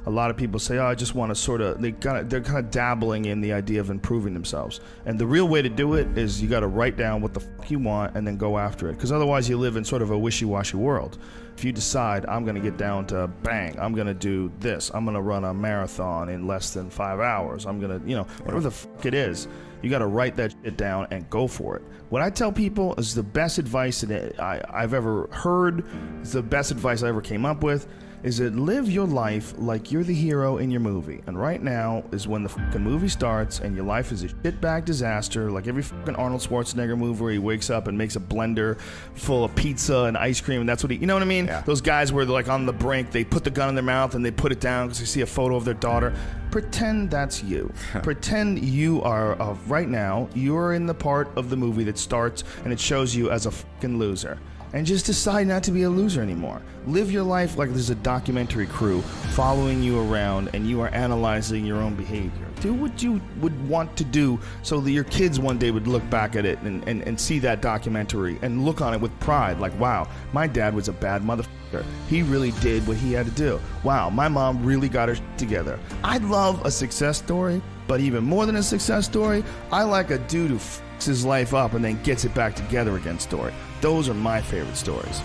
A lot of people say, oh, I just want to they're kind of dabbling in the idea of improving themselves. And the real way to do it is you got to write down what the fuck you want and then go after it. Because otherwise you live in sort of a wishy-washy world. If you decide, I'm going to get down to bang, I'm going to do this, I'm going to run a marathon in less than 5 hours, I'm going to, whatever the fuck it is, you got to write that shit down and go for it. What I tell people is the best advice that I've ever heard, is the best advice I ever came up with, is that live your life like you're the hero in your movie. And right now is when the fucking movie starts and your life is a shitbag disaster, like every fucking Arnold Schwarzenegger movie where he wakes up and makes a blender full of pizza and ice cream, and that's what you know what I mean? Yeah. Those guys where they're like on the brink, they put the gun in their mouth and they put it down because they see a photo of their daughter. Pretend that's you. Pretend you are, right now, you're in the part of the movie that starts and it shows you as a fucking loser. And just decide not to be a loser anymore. Live your life like there's a documentary crew following you around and you are analyzing your own behavior. Do what you would want to do so that your kids one day would look back at it and see that documentary and look on it with pride. Like, wow, my dad was a bad motherfucker. He really did what he had to do. Wow, my mom really got her shit together. I love a success story, but even more than a success story, I like a dude who fucks his life up and then gets it back together again story. Those are my favorite stories.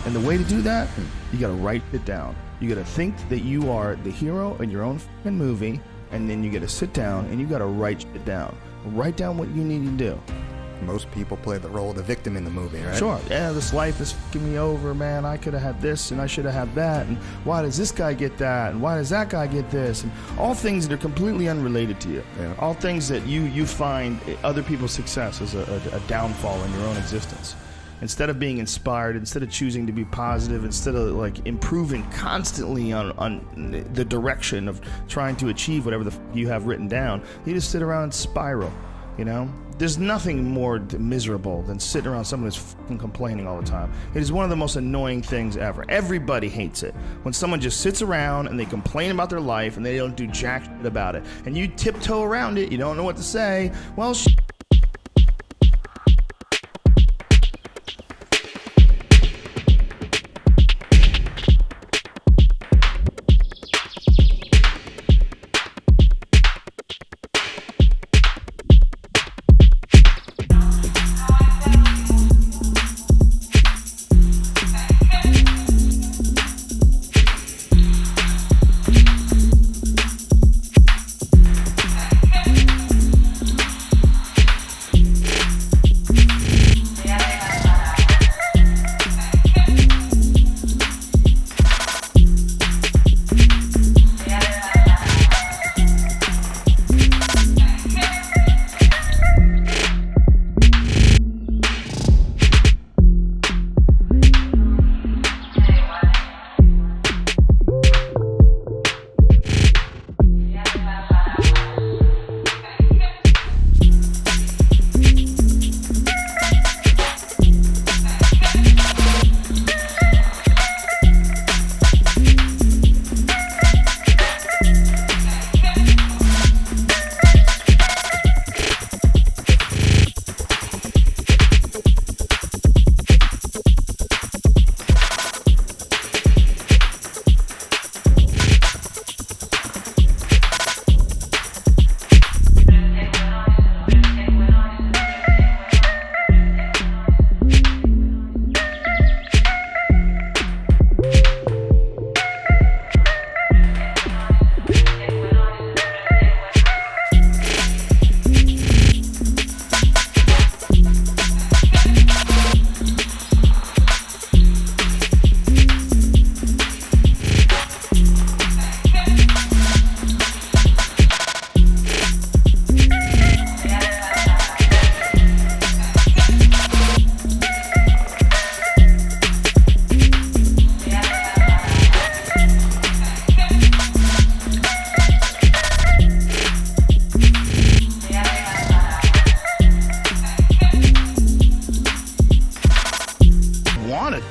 And the way to do that, you gotta write it down. You gotta think that you are the hero in your own fucking movie, and then you gotta sit down and you gotta write it down. Write down what you need to do. Most people play the role of the victim in the movie, right? Sure. Yeah, this life is fucking me over, man. I could have had this and I should have had that. And why does this guy get that? And why does that guy get this? And all things that are completely unrelated to you. Yeah. All things that you find other people's success as a downfall in your own existence. Instead of being inspired, instead of choosing to be positive, instead of like improving constantly on the direction of trying to achieve whatever the you have written down, you just sit around and spiral, There's nothing more miserable than sitting around someone who's fucking complaining all the time. It is one of the most annoying things ever. Everybody hates it. When someone just sits around and they complain about their life and they don't do jack shit about it. And you tiptoe around it, you don't know what to say. Well,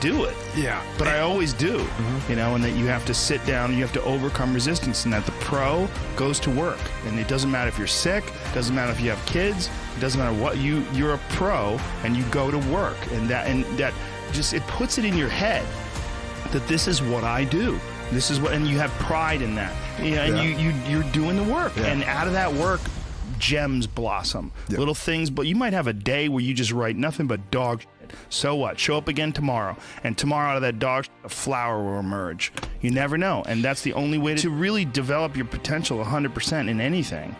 do it. Yeah. But I always do. Mm-hmm. And that you have to sit down, you have to overcome resistance, and that the pro goes to work. And it doesn't matter if you're sick, it doesn't matter if you have kids, it doesn't matter what, you're a pro and you go to work. And that just, it puts it in your head that this is what I do. This is what, and you have pride in that. Yeah, and you're doing the work, and out of that work, gems blossom. Little things, but you might have a day where you just write nothing but dog shit. So what? Show up again tomorrow, and tomorrow out of that dog shit, a flower will emerge. You never know, and that's the only way to really develop your potential 100% in anything.